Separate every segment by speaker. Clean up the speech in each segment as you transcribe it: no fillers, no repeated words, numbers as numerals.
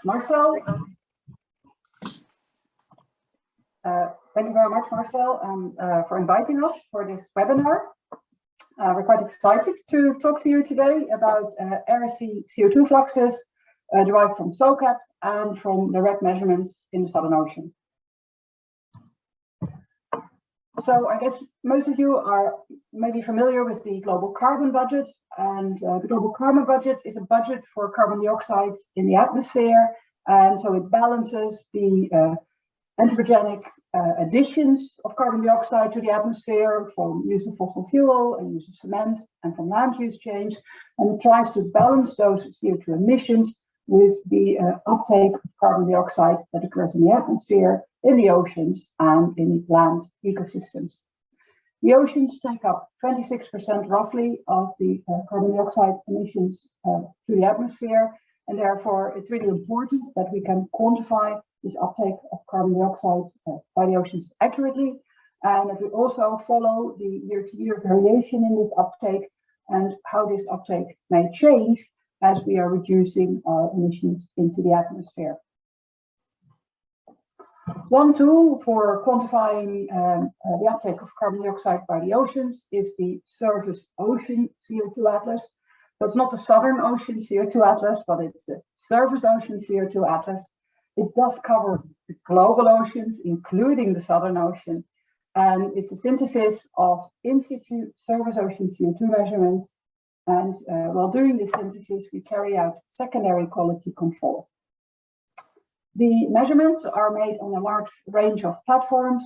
Speaker 1: Marcel. Thank you very much, Marcel, for inviting us for this webinar. We're quite excited to talk to you today about RSC CO2 fluxes derived from SOCAT and from direct measurements in the Southern Ocean. So I guess most of you are maybe familiar with the global carbon budget, and the global carbon budget is a budget for carbon dioxide in the atmosphere, and so it balances the anthropogenic additions of carbon dioxide to the atmosphere from use of fossil fuel and use of cement and from land use change, and it tries to balance those CO2 emissions with the uptake of carbon dioxide that occurs in the atmosphere, in the oceans, and in land ecosystems. The oceans take up 26% roughly of the carbon dioxide emissions to the atmosphere, and therefore it's really important that we can quantify this uptake of carbon dioxide by the oceans accurately, and that we also follow the year-to-year variation in this uptake and how this uptake may change as we are reducing our emissions into the atmosphere. One tool for quantifying the uptake of carbon dioxide by the oceans is the Surface Ocean CO2 Atlas. So it's not the Southern Ocean CO2 Atlas, but it's the Surface Ocean CO2 Atlas. It does cover the global oceans, including the Southern Ocean, and it's a synthesis of in situ surface ocean CO2 measurements. And while doing this synthesis, we carry out secondary quality control. The measurements are made on a large range of platforms.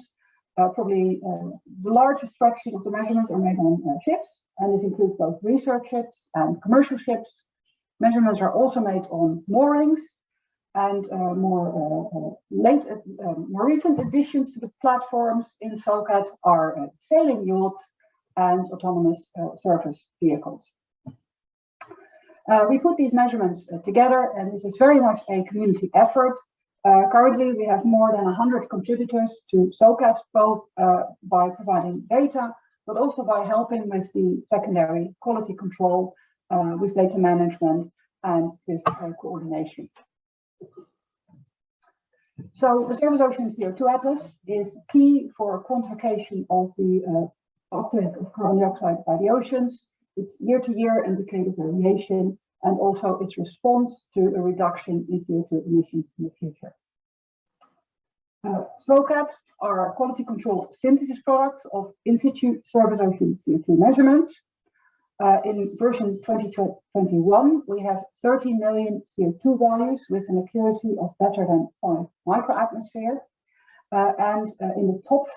Speaker 1: Probably the largest fraction of the measurements are made on ships, and this includes both research ships and commercial ships. Measurements are also made on moorings, and more recent additions to the platforms in SOCAT are sailing yachts and autonomous surface vehicles. We put these measurements together, and this is very much a community effort. Currently, we have more than 100 contributors to SOCAT, both by providing data, but also by helping with the secondary quality control, with data management, and with coordination. So the Surface Ocean CO2 Atlas is key for quantification of the uptake of carbon dioxide by the oceans. Its year-to-year indicator variation, and also its response to a reduction in CO2 emissions in the future. SOCAT are quality control synthesis products of in situ surface ocean CO2 measurements. In version 2021, we have 30 million CO2 values with an accuracy of better than 5 microatmosphere. And in the top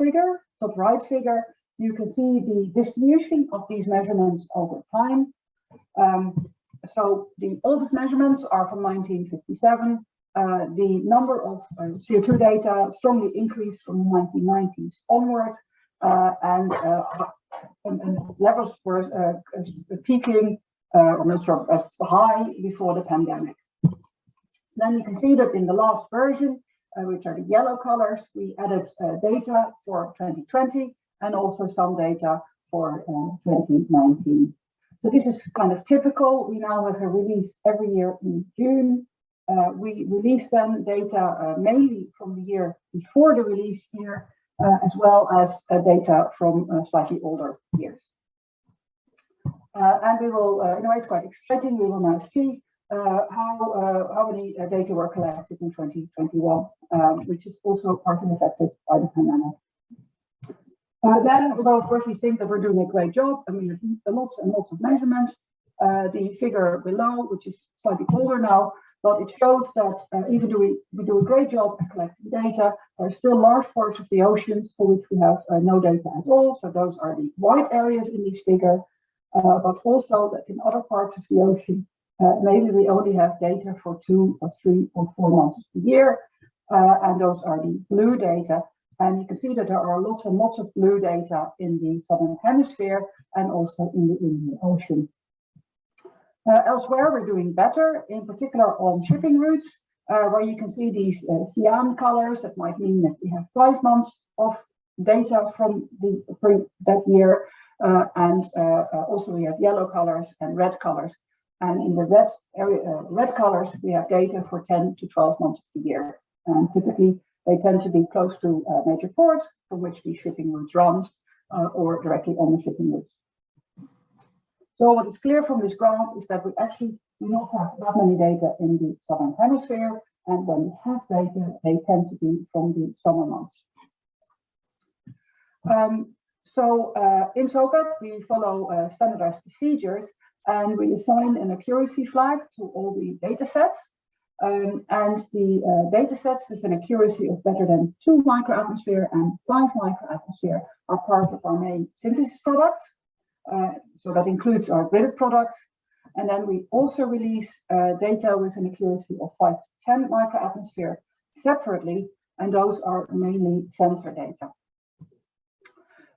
Speaker 1: right figure, you can see the distribution of these measurements over time. So the oldest measurements are from 1957. The number of CO2 data strongly increased from the 1990s onward, and levels were peaking, or not sure, as high before the pandemic. Then you can see that in the last version, which are the yellow colors, we added data for 2020 and also some data for 2019. So this is kind of typical. We now have a release every year in June. We release then data mainly from the year before the release year, as well as data from slightly older years. And we will, in a way, it's quite exciting. We will now see how many data were collected in 2021, which is also partly affected by the pandemic. Then, although of course we think that we're doing a great job, and we have lots and lots of measurements, the figure below, which is slightly older now, but it shows that even though we do a great job at collecting data, there are still large parts of the oceans for which we have no data at all. So those are the white areas in this figure, but also that in other parts of the ocean, maybe we only have data for 2 or 3 or 4 months of the year, and those are the blue data. And you can see that there are lots and lots of blue data in the Southern Hemisphere and also in the Indian Ocean. Elsewhere, we're doing better, in particular on shipping routes, where you can see these cyan colors. That might mean that we have 5 months of data from that year, and also we have yellow colors and red colors. And in the red colors, we have data for 10 to 12 months of the year. And typically, they tend to be close to major ports from which the shipping routes run, or directly on the shipping routes. So what is clear from this graph is that we actually do not have that many data in the southern hemisphere, and when we have data, they tend to be from the summer months. In SOCAT, we follow standardized procedures, and we assign an accuracy flag to all the data sets. And the data sets with an accuracy of better than 2 microatmosphere and 5 microatmosphere are part of our main synthesis products. So that includes our gridded products. And then we also release data with an accuracy of 5 to 10 microatmosphere separately, and those are mainly sensor data.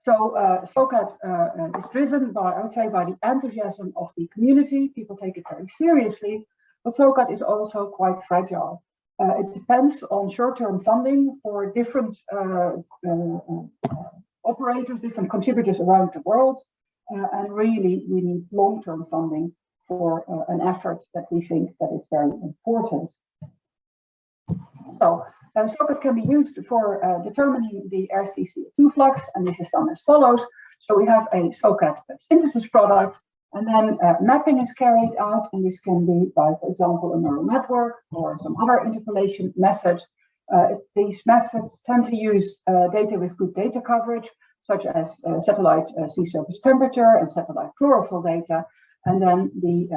Speaker 1: So SOCAT is driven by, I would say, by the enthusiasm of the community. People take it very seriously, but SOCAT is also quite fragile. It depends on short-term funding for different operators, different contributors around the world, and really we need long-term funding for an effort that we think that is very important. So SOCAT can be used for determining the RC CO2 flux, and this is done as follows. So we have a SOCAT synthesis product, and then mapping is carried out, and this can be by, for example, a neural network or some other interpolation method. These methods tend to use data with good data coverage, such as satellite sea surface temperature and satellite chlorophyll data, and then the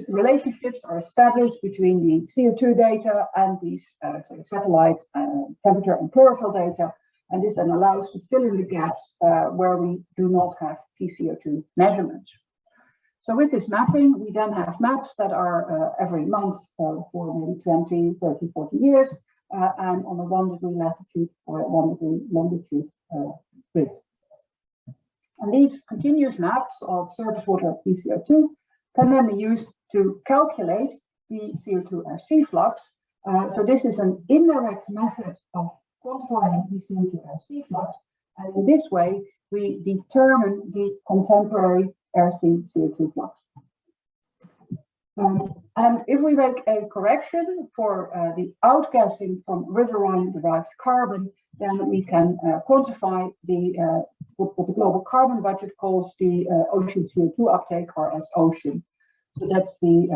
Speaker 1: relationships are established between the CO2 data and these satellite temperature and chlorophyll data, and this then allows to fill in the gaps where we do not have PCO2 measurements. So with this mapping, we then have maps that are every month for maybe 20, 30, 40 years, and on a 1 degree latitude or 1 degree longitude grid. And these continuous maps of surface water PCO2 can then be used to calculate the CO2 RC flux. So this is an indirect method of quantifying the CO2 RC flux, and in this way we determine the contemporary RC CO2 flux. And if we make a correction for the outgassing from riverine derived carbon, then we can quantify the what the global carbon budget calls the ocean CO2 uptake, or as ocean. So that's the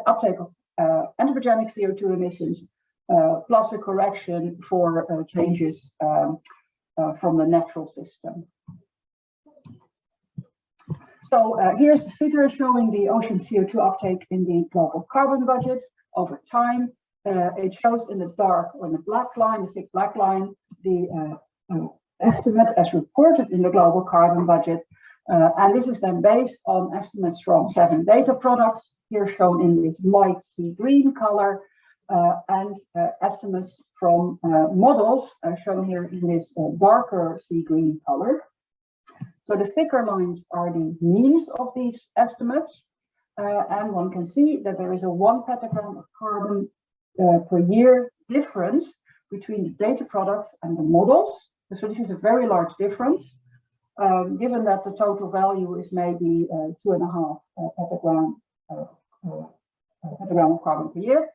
Speaker 1: uptake of anthropogenic CO2 emissions plus a correction for changes from the natural system. So here's the figure showing the ocean CO2 uptake in the global carbon budget over time. It shows in the dark or in the black line, the thick black line, the estimate as reported in the global carbon budget. And this is then based on estimates from 7 data products, here shown in this light sea green color, and estimates from models shown here in this darker sea green color. So the thicker lines are the means of these estimates, and one can see that there is a 1 petagram of carbon per year difference between the data products and the models. So this is a very large difference, given that the total value is maybe 2.5 petagram of carbon per year.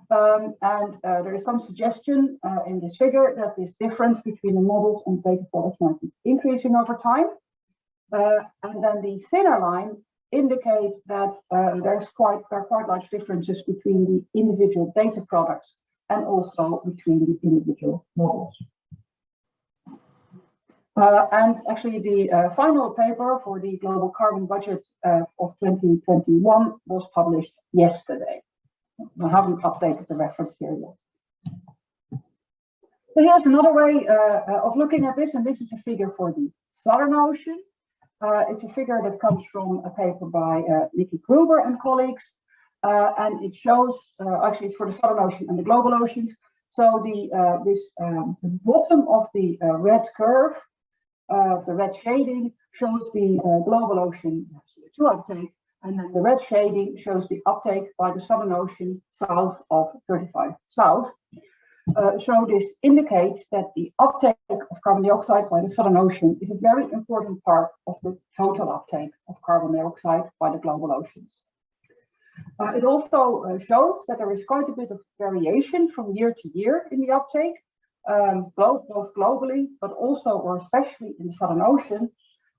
Speaker 1: There is some suggestion in this figure that this difference between the models and data products might be increasing over time. And then the thinner line indicates that there are quite large differences between the individual data products and also between the individual models. And actually the final paper for the global carbon budget of 2021 was published yesterday. I haven't updated the reference here yet. So here's another way of looking at this, and this is a figure for the Southern Ocean. It's a figure that comes from a paper by Nikki Gruber and colleagues, and it shows, actually it's for the Southern Ocean and the global oceans. So the bottom of the red curve, the red shading, shows the global ocean CO2 uptake, and then the red shading shows the uptake by the Southern Ocean south of 35 South. So this indicates that the uptake of carbon dioxide by the Southern Ocean is a very important part of the total uptake of carbon dioxide by the global oceans. It also shows that there is quite a bit of variation from year to year in the uptake, both globally, but also or especially in the Southern Ocean,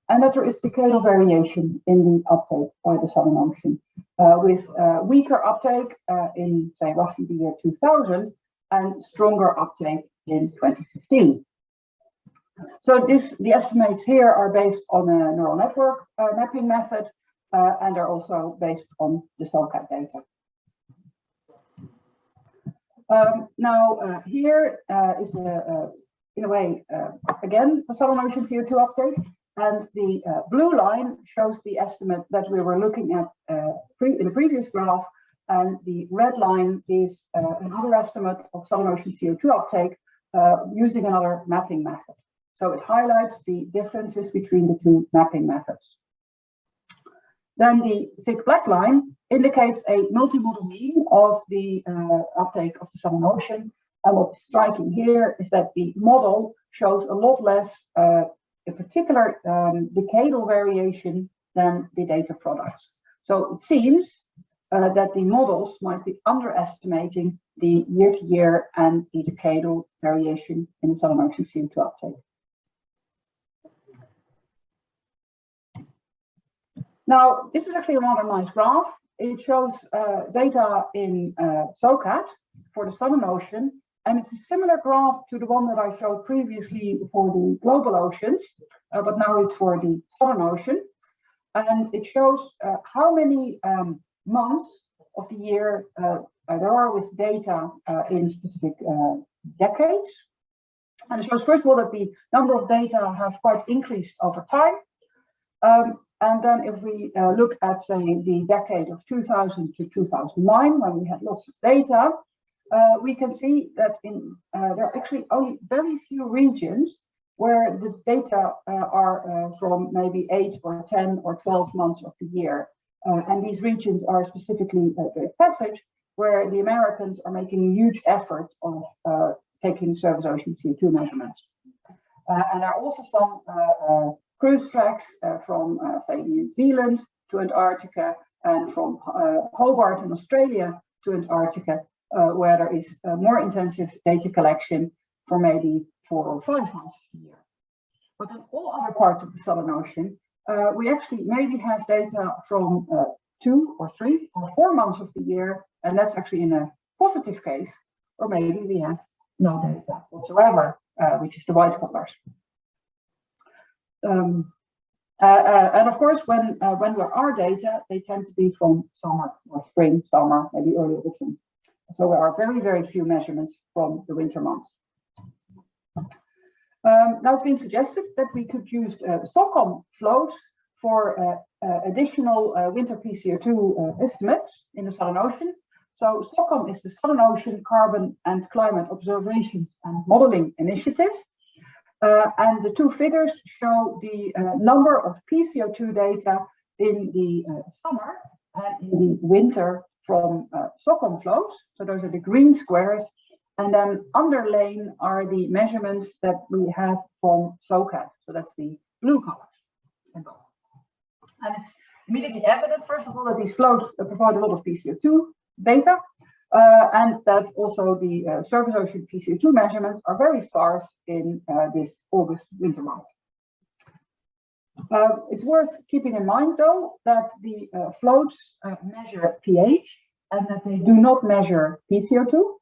Speaker 1: and that there is decadal variation in the uptake by the Southern Ocean, with weaker uptake in, say, roughly the year 2000, and stronger uptake in 2015. So the estimates here are based on a neural network mapping method, and are also based on the SOCAT data. Here is in a way, again, the Southern Ocean CO2 uptake, and the blue line shows the estimate that we were looking at in the previous graph, and the red line is another estimate of Southern Ocean CO2 uptake using another mapping method. So it highlights the differences between the two mapping methods. Then the thick black line indicates a multi-model mean of the uptake of the Southern Ocean. And what's striking here is that the model shows a lot less, in particular, decadal variation than the data products. So it seems that the models might be underestimating the year-to-year and the decadal variation in the Southern Ocean CO2 uptake. Now, this is actually a rather nice graph. It shows data in SOCAT for the Southern Ocean, and it's a similar graph to the one that I showed previously for the global oceans, but now it's for the Southern Ocean. And it shows how many months of the year there are with data in specific decades. And it shows, first of all, that the number of data have quite increased over time. And then if we look at, say, the decade of 2000 to 2009, when we had lots of data, we can see that there are actually only very few regions where the data are from maybe 8 or 10 or 12 months of the year. And these regions are specifically the Passage, where the Americans are making a huge effort of taking surface ocean CO2 measurements. And there are also some cruise tracks from, say, New Zealand to Antarctica, and from Hobart in Australia to Antarctica, where there is more intensive data collection for maybe 4 or 5 months of the year. But in all other parts of the Southern Ocean, we actually maybe have data from 2 or 3 or 4 months of the year, and that's actually in a positive case, or maybe we have no data whatsoever, which is the white colors. And of course, when there are data, they tend to be from summer or spring, summer, maybe early autumn. So there are very, very few measurements from the winter months. Now it's been suggested that we could use SOCOM flows for additional winter PCO2 estimates in the Southern Ocean. So SOCOM is the Southern Ocean Carbon and Climate Observations and Modeling Initiative. And the two figures show the number of PCO2 data in the summer and in the winter from SOCOM flows. So those are the green squares. And then underlain are the measurements that we have from SOCAT. So that's the blue colors. And it's immediately evident, first of all, that these flows provide a lot of PCO2 data. And that also the surface ocean PCO2 measurements are very sparse in this August winter month. It's worth keeping in mind, though, that the floats measure pH and that they do not measure PCO2.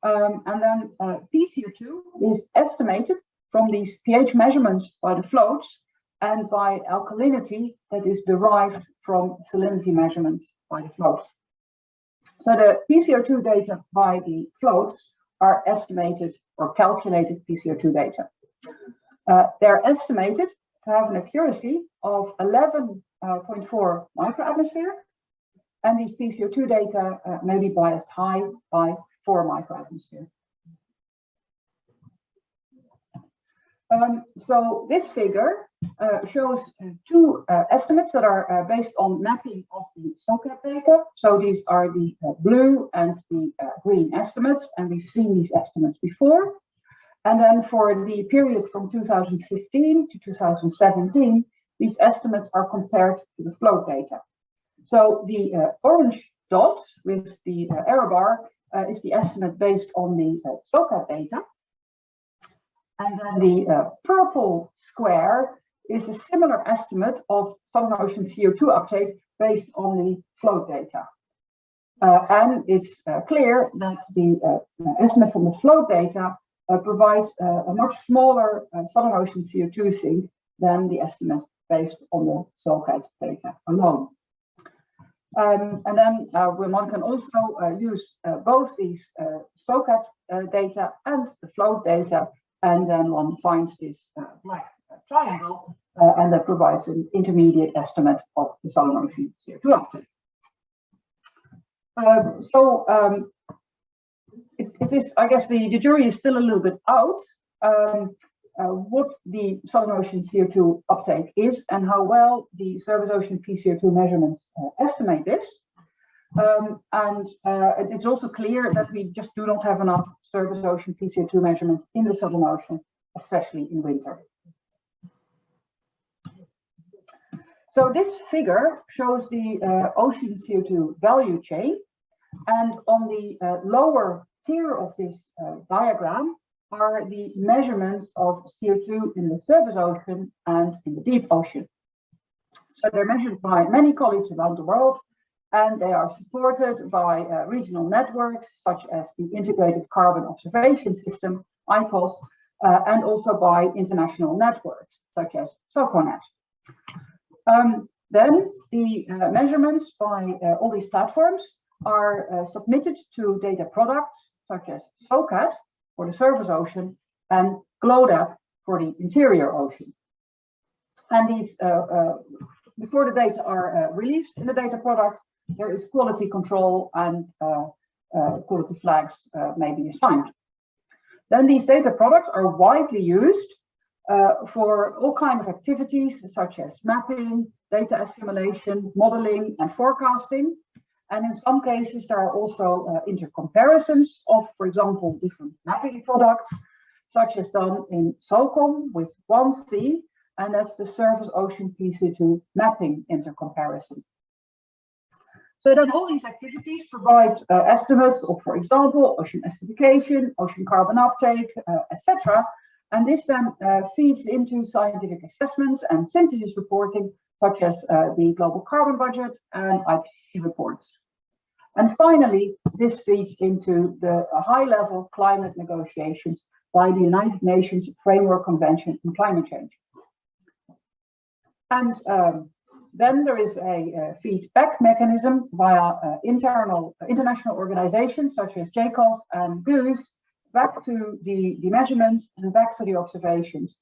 Speaker 1: And then PCO2 is estimated from these pH measurements by the floats and by alkalinity that is derived from salinity measurements by the floats. So the PCO2 data by the floats are estimated or calculated PCO2 data. They're estimated to have an accuracy of 11.4 microatmosphere, and these PCO2 data may be biased high by 4 microatmosphere. So this figure shows two estimates that are based on mapping of the SOCAT data. So these are the blue and the green estimates, and we've seen these estimates before. And then for the period from 2015 to 2017, these estimates are compared to the float data. So the orange dot with the error bar is the estimate based on the SOCAT data. And then the purple square is a similar estimate of Southern Ocean CO2 uptake based on the float data. And it's clear that the estimate from the float data provides a much smaller Southern Ocean CO2 sink than the estimate based on the SOCAT data alone. And then one can also use both these SOCAT data and the float data, and then one finds this black triangle, and that provides an intermediate estimate of the Southern Ocean CO2 uptake. It is, I guess, the jury is still a little bit out what the Southern Ocean CO2 uptake is and how well the surface ocean PCO2 measurements estimate this. And it's also clear that we just do not have enough surface ocean PCO2 measurements in the Southern Ocean, especially in winter. So this figure shows the ocean CO2 value chain, and on the lower tier of this diagram are the measurements of CO2 in the surface ocean and in the deep ocean. So they're measured by many colleagues around the world, and they are supported by regional networks such as the Integrated Carbon Observation System, ICOS, and also by international networks such as SOCONET. Then the measurements by all these platforms are submitted to data products such as SOCAT for the surface ocean and GLODAP for the interior ocean. And these, before the data are released in the data product, there is quality control and quality flags may be assigned. Then these data products are widely used for all kinds of activities such as mapping, data assimilation, modeling, and forecasting. And in some cases, there are also intercomparisons of, for example, different mapping products, such as done in SOCOM with Yuanxu, and that's the surface ocean PCO2 mapping intercomparison. So then all these activities provide estimates of, for example, ocean acidification, ocean carbon uptake, etc. And this then feeds into scientific assessments and synthesis reporting, such as the Global Carbon Budget and IPCC reports. And finally, this feeds into the high-level climate negotiations by the United Nations Framework Convention on Climate Change. And then there is a feedback mechanism via international organizations such as JCOS and GOOS back to the measurements and back to the observations,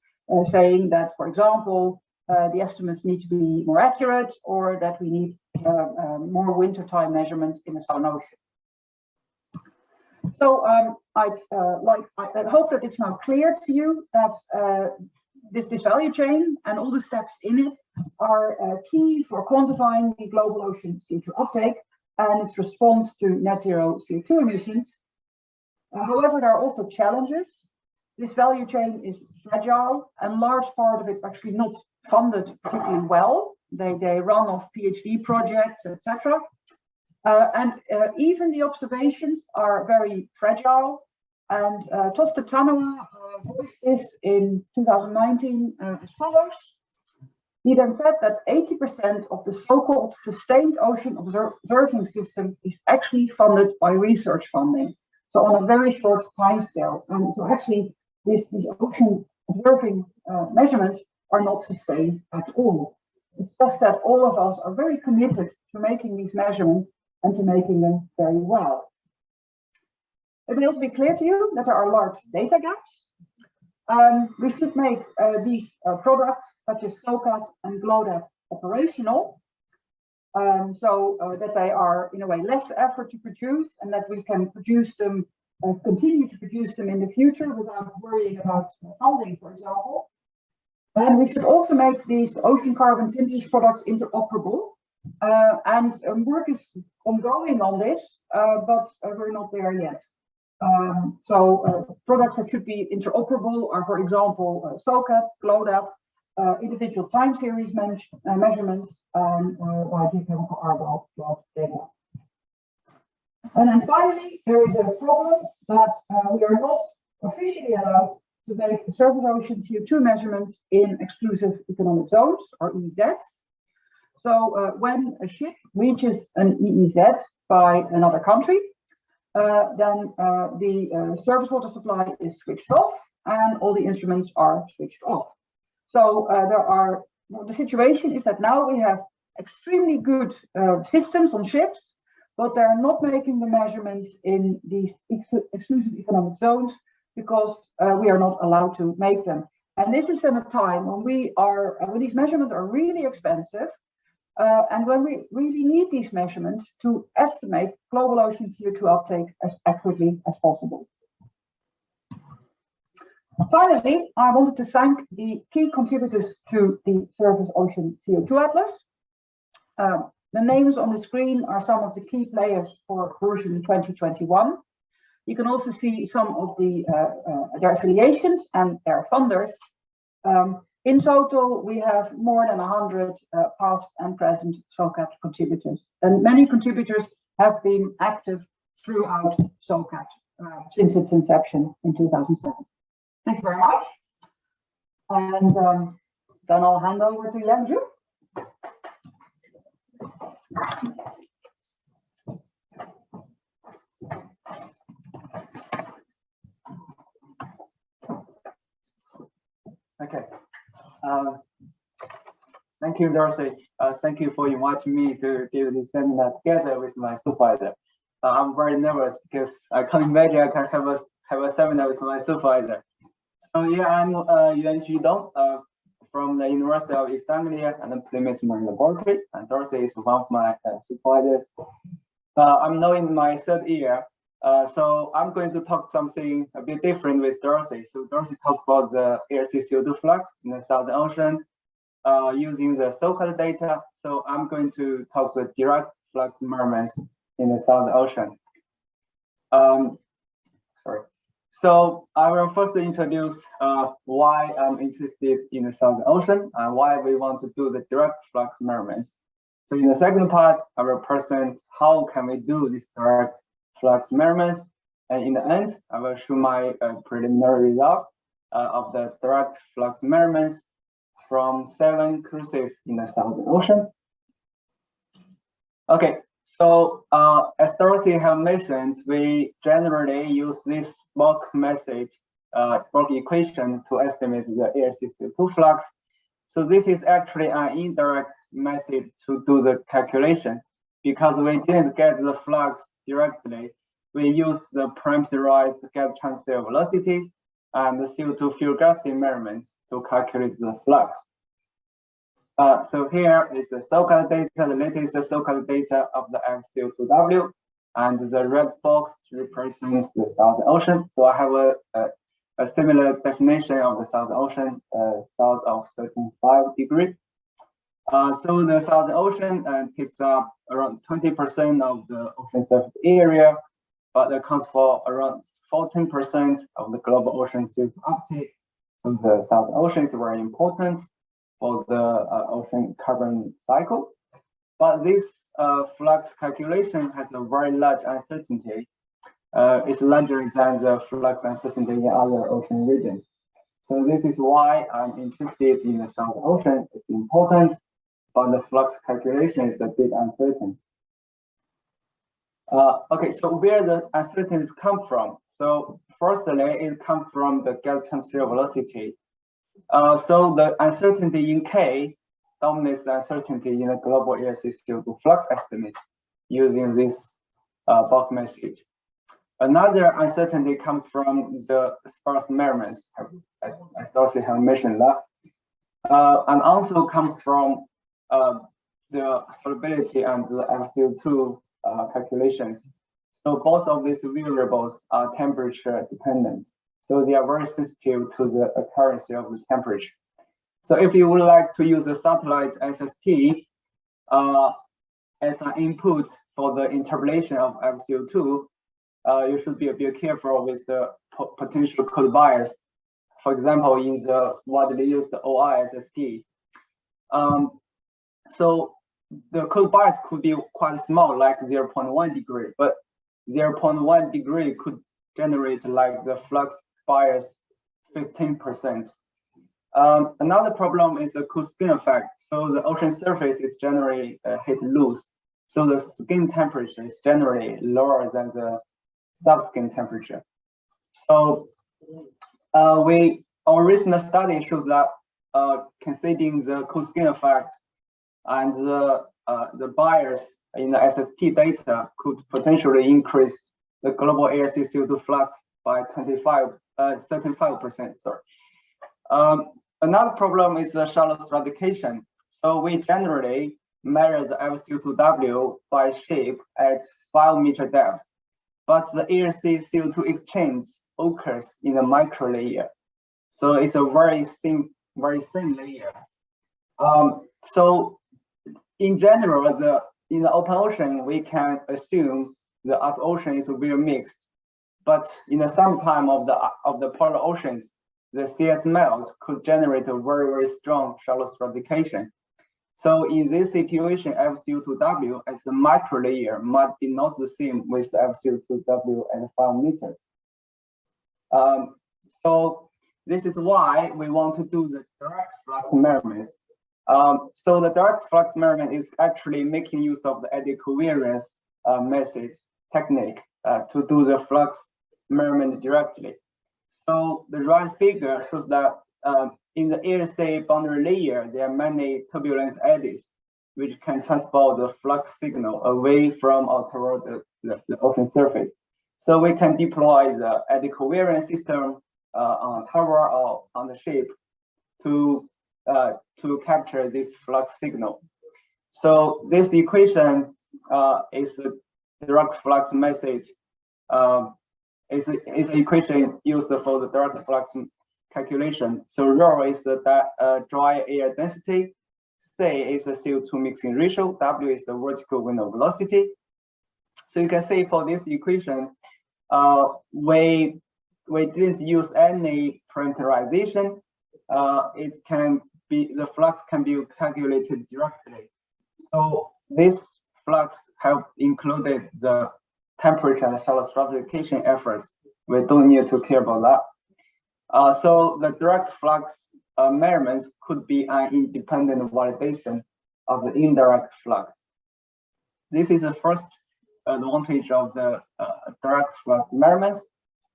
Speaker 1: saying that, for example, the estimates need to be more accurate, or that we need more wintertime measurements in the Southern Ocean. So I hope that it's now clear to you that this value chain and all the steps in it are key for quantifying the global ocean CO2 uptake and its response to net zero CO2 emissions. However, there are also challenges. This value chain is fragile, and large part of it actually not funded particularly well. They run off PhD projects, etc. And even the observations are very fragile. And Toste Tanoa voiced this in 2019 as follows. He then said that 80% of the so-called sustained ocean observing system is actually funded by research funding. So on a very short time scale. And so actually these ocean observing measurements are not sustained at all. It's just that all of us are very committed to making these measurements and to making them very well. It will also be clear to you that there are large data gaps. We should make these products, such as SOCAT and GLODAP, operational, so that they are, in a way, less effort to produce, and that we can produce them, continue to produce them in the future without worrying about funding, for example. And we should also make these ocean carbon synthesis products interoperable. Work is ongoing on this, but we're not there yet. Products that should be interoperable are, for example, SOCAT, GLODAP, individual time series measurements, or geochemical argon plot data. And then finally, there is a problem that we are not officially allowed to make surface ocean CO2 measurements in exclusive economic zones, or EEZs. So when a ship reaches an EEZ by another country, then the surface water supply is switched off and all the instruments are switched off. So the situation is that now we have extremely good systems on ships, but they're not making the measurements in these exclusive economic zones because we are not allowed to make them. And this is in a time when when these measurements are really expensive, and when we really need these measurements to estimate global ocean CO2 uptake as accurately as possible. Finally, I wanted to thank the key contributors to the Surface Ocean CO2 Atlas. The names on the screen are some of the key players for version 2021. You can also see some of their affiliations and their funders. In total, we have more than 100 past and present SOCAT contributors, and many contributors have been active throughout SOCAT since its inception in 2007. Thank you very much. And then I'll hand over to Yuanxu.
Speaker 2: Okay. Thank you, Dorothee. Thank you for inviting me to give this seminar together with my supervisor. I'm very nervous because I can't imagine I can have a seminar with my supervisor. So yeah, I'm Yuanxu from the University of East Anglia and the Plymouth Marine Laboratory, and Dorothee is one of my supervisors. I'm now in my third year, so I'm going to talk something a bit different with Dorothee. So Dorothee talked about the air CO2 flux in the Southern Ocean using the SOCAT data. So I'm going to talk with direct flux measurements in the Southern Ocean. So I will first introduce why I'm interested in the Southern Ocean and why we want to do the direct flux measurements. So in the second part, I will present how can we do these direct flux measurements. And in the end, I will show my preliminary results of the direct flux measurements from 7 cruises in the Southern Ocean. Okay, so as Dorothee have mentioned, we generally use this bulk method, bulk equation to estimate the air CO2 flux. So this is actually an indirect method to do the calculation because we didn't get the flux directly. We use the parameterized gas transfer velocity and the CO2 fuel gas measurements to calculate the flux. So here is the SOCAT data, the latest SOCAT data of the CO2W, and the red box represents the Southern Ocean. So I have a similar definition of the Southern Ocean, south of 35 degrees. So the Southern Ocean takes up around 20% of the ocean surface area, but accounts for around 14% of the global ocean CO2 uptake. So the Southern Ocean is very important for the ocean carbon cycle. But this flux calculation has a very large uncertainty. It's larger than the flux uncertainty in other ocean regions. So this is why I'm interested in the Southern Ocean. It's important, but the flux calculation is a bit uncertain. Okay, so where the uncertainties come from? So firstly, it comes from the gas transfer velocity. So the uncertainty in K dominates the uncertainty in the global air CO2 flux estimate using this bulk method. Another uncertainty comes from the sparse measurements, as Dorothee have mentioned that, and also comes from the solubility and the CO2 calculations. So both of these variables are temperature dependent. So they are very sensitive to the occurrence of the temperature. So if you would like to use a satellite SST as an input for the interpolation of FCO2, you should be a bit careful with the potential code bias. For example, in the widely used OISST. So the code bias could be quite small, like 0.1 degree, but 0.1 degree could generate like the flux bias 15%. Another problem is the cool skin effect. So the ocean surface is generally heat loose. So the skin temperature is generally lower than the subskin temperature. So our recent study showed that considering the cool skin effect and the bias in the SST data could potentially increase the global air CO2 flux by 35% sorry. Another problem is the shallow stratification. So we generally measure the FCO2W by shape at 5 meter depth, but the air CO2 exchange occurs in the micro layer. So it's a very thin layer. So in general, in the open ocean, we can assume the upper ocean is very mixed, but in the summertime of the polar oceans, the CS melt could generate a very strong shallow stratification. So in this situation, FCO2W as the micro layer might be not the same with FCO2W at 5 meters. So this is why we want to do the direct flux measurements. So the direct flux measurement is actually making use of the eddy covariance method technique to do the flux measurement directly. So the right figure shows that in the air-sea boundary layer, there are many turbulent eddies which can transport the flux signal away from or toward the ocean surface. So we can deploy the eddy covariance system on tower or on the ship to capture this flux signal. So this equation is the direct flux method. Is the equation used for the direct flux calculation. So rho is the dry air density, C is the CO2 mixing ratio, W is the vertical window velocity. So you can see for this equation, we didn't use any parameterization. The flux can be calculated directly. So this flux have included the temperature and shallow stratification efforts. We don't need to care about that. So the direct flux measurements could be an independent validation of the indirect flux. This is the first advantage of the direct flux measurements.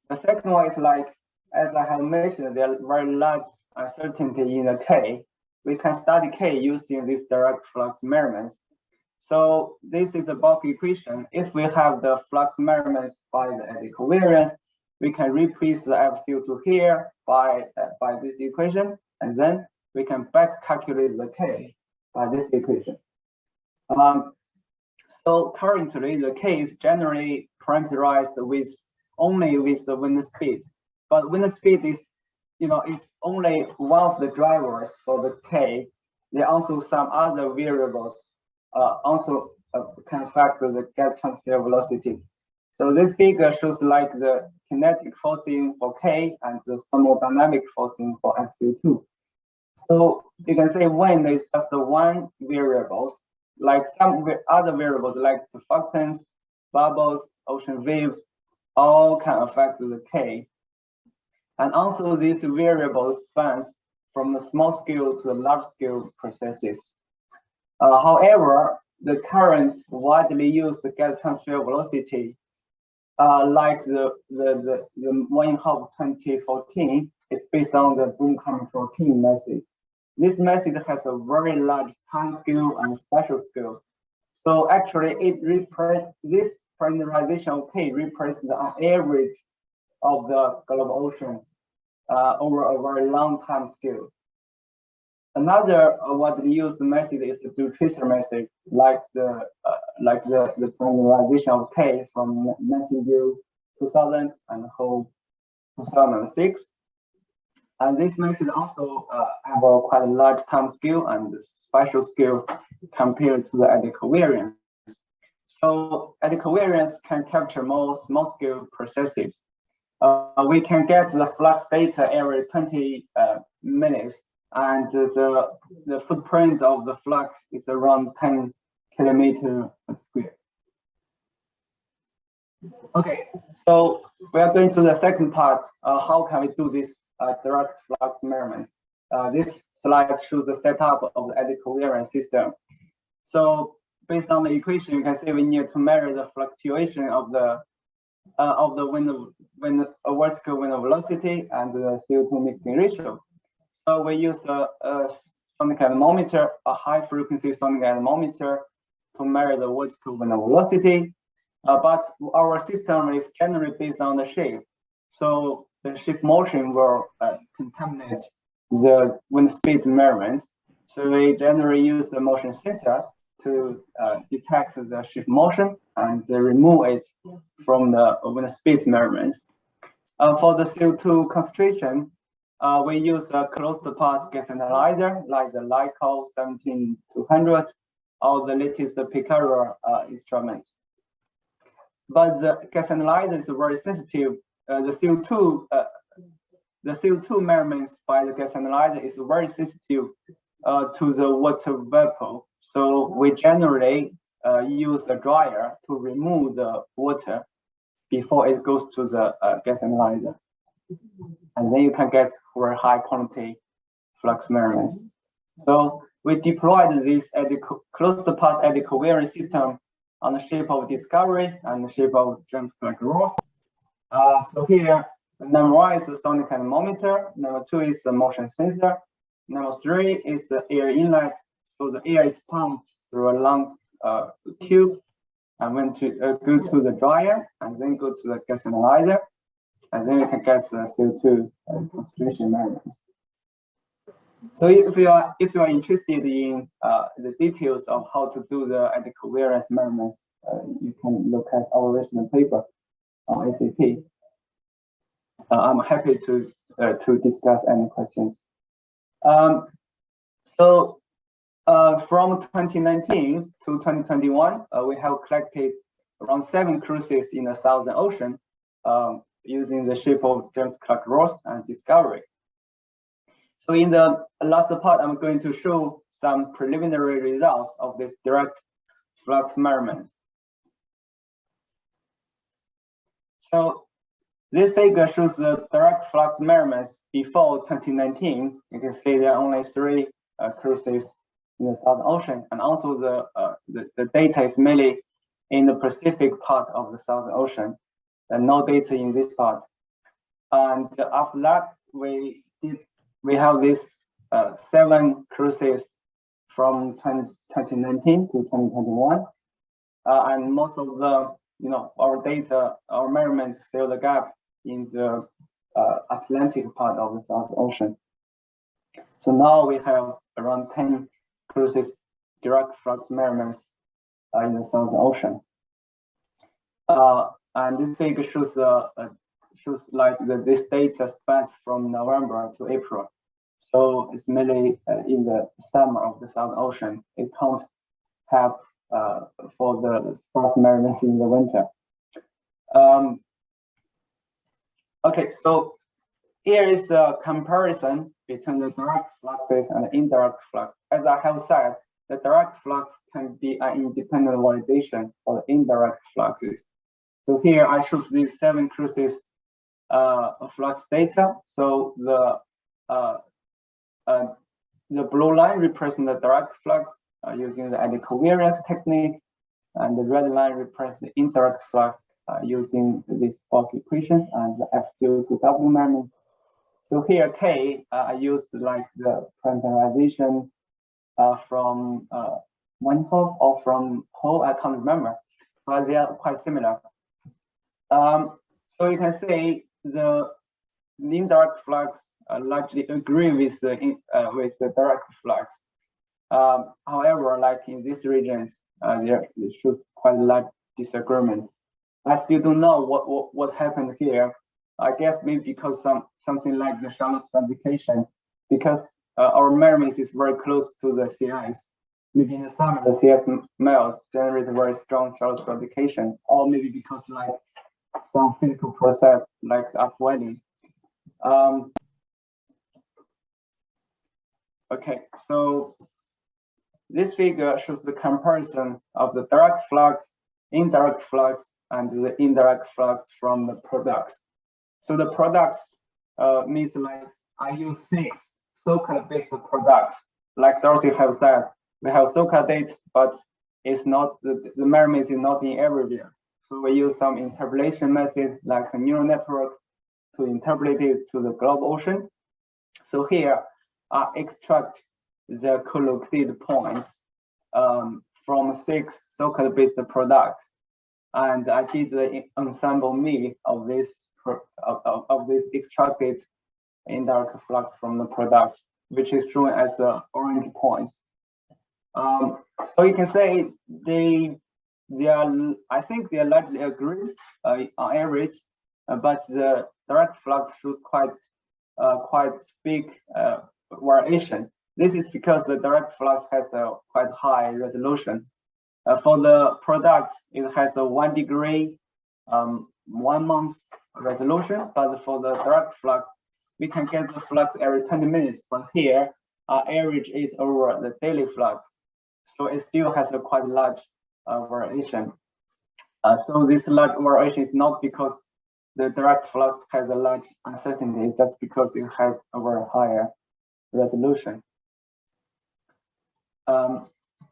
Speaker 2: The second one is like, as I have mentioned, there are very large uncertainty in the K. We can study K using these direct flux measurements. So this is a bulk equation. If we have the flux measurements by the eddy covariance, we can replace the FCO2 here by this equation, and then we can back calculate the K by this equation. So currently the K is generally parameterized only with the wind speed, but wind speed is only one of the drivers for the K. There are also some other variables also can affect the gas transfer velocity. So this figure shows like the kinetic forcing for K and the thermodynamic forcing for FCO2. So you can say wind is just one variable, like some other variables like surfactants, bubbles, ocean waves, all can affect the K. And also these variables spans from the small scale to the large scale processes. However, the current widely used gas transfer velocity, like the one in half 2014, is based on the Bloom-Common-14 method. This method has a very large time scale and spatial scale. So actually, this parameterization of K represents the average of the global ocean over a very long time scale. Another widely used method is the dual-tracer method, like the parameterization of K from 1900, 2000, and whole 2006. And this method also have a quite a large time scale and spatial scale compared to the eddy covariance. So eddy covariance can capture more small scale processes. We can get the flux data every 20 minutes, and the footprint of the flux is around 10 kilometers square. Okay, so we are going to the second part. How can we do this direct flux measurements? This slide shows the setup of the eddy covariance system. So based on the equation, you can see we need to measure the fluctuation of the vertical window velocity and the CO2 mixing ratio. So we use a sonic anemometer, a high frequency sonic anemometer, to measure the vertical window velocity. But our system is generally based on the shape. So the shape motion will contaminate the wind speed measurements. So we generally use the motion sensor to detect the shape motion and remove it from the wind speed measurements. For the CO2 concentration, we use a closed path gas analyzer like the LICO 17200 or the latest Bakker instrument. But the gas analyzer is very sensitive. The CO2 measurements by the gas analyzer is very sensitive to the water vapor. So we generally use a dryer to remove the water before it goes to the gas analyzer. And then you can get very high quality flux measurements. So we deployed this closed path eddy covariance system on the shape of Discovery and the shape of James Clerk Ross. So here, number 1 is the sonic anemometer, number 2 is the motion sensor, number 3 is the air inlet. So the air is pumped through a long tube and went to go to the dryer and then go to the gas analyzer, and then you can get the CO2 concentration measurements. So if you are interested in the details of how to do the eddy covariance measurements, you can look at our recent paper on ACP. I'm happy to discuss any questions. From 2019 to 2021, we have collected around 7 cruises in the Southern Ocean using the shape of James Clerk Ross and Discovery. So in the last part, I'm going to show some preliminary results of this direct flux measurements. So this figure shows the direct flux measurements before 2019. You can see there are only 3 cruises in the Southern Ocean, and also the data is mainly in the Pacific part of the Southern Ocean, and no data in this part. And after that, we have these 7 cruises from 2019 to 2021, and most of the our data, our measurements fill the gap in the Atlantic part of the Southern Ocean. So now we have around 10 cruises direct flux measurements in the Southern Ocean. And this figure shows this data spans from November to April. So it's mainly in the summer of the Southern Ocean. It can't have for the sparse measurements in the winter. Okay, so here is a comparison between the direct fluxes and the indirect flux. As I have said, the direct flux can be an independent validation for the indirect fluxes. So here I choose these 7 cruises flux data. So the blue line represents the direct flux using the eddy covariance technique, and the red line represents the indirect flux using this bulk equation and the FCO2W measurements. So here K, I used like the parameterization from one hole or from hole, I can't remember, but they are quite similar. So you can see the indirect flux largely agree with the direct flux. However, like in these regions, there shows quite a large disagreement. I still don't know what happened here. I guess maybe because something like the shallow stratification, because our measurements is very close to the CIs. Maybe in the summer the CS melts, generate very strong shallow stratification, or maybe because like some physical process like upwelling. Okay, so this figure shows the comparison of the direct flux, indirect flux, and the indirect flux from the products. So the products means like I use 6 SOCAT-based products. Like Dorothee have said, we have SOCAT data, but it's not the measurements is not in everywhere. So we use some interpolation method like a neural network to interpolate it to the global ocean. So here I extract the collocated points from 6 SOCAT-based products, and I did the ensemble mean of this extracted indirect flux from the products, which is shown as the orange points. So you can say they are, I think they are largely agreed on average, but the direct flux shows quite big variation. This is because the direct flux has a quite high resolution. For the products, it has a 1 degree, 1 month resolution, but for the direct flux, we can get the flux every 20 minutes. But here, average is over the daily flux, so it still has a quite large variation. So this large variation is not because the direct flux has a large uncertainty, just because it has a very higher resolution.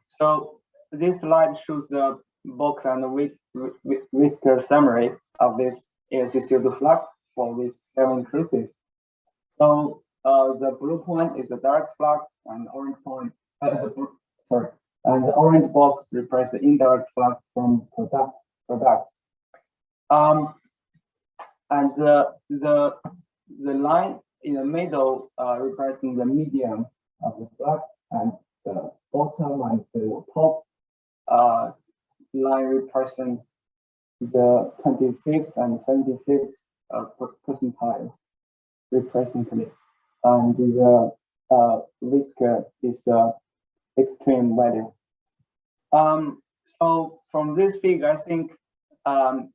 Speaker 2: So this slide shows the box and the whisker summary of this CO2 flux for these 7 cases. So the blue point is the direct flux, and the orange point, and the orange box represents the indirect flux from products. And the line in the middle represents the medium of the flux, and the bottom and the top line represent the 25th and 75th percentiles presently, and the whisker is the extreme value. So from this figure, I think on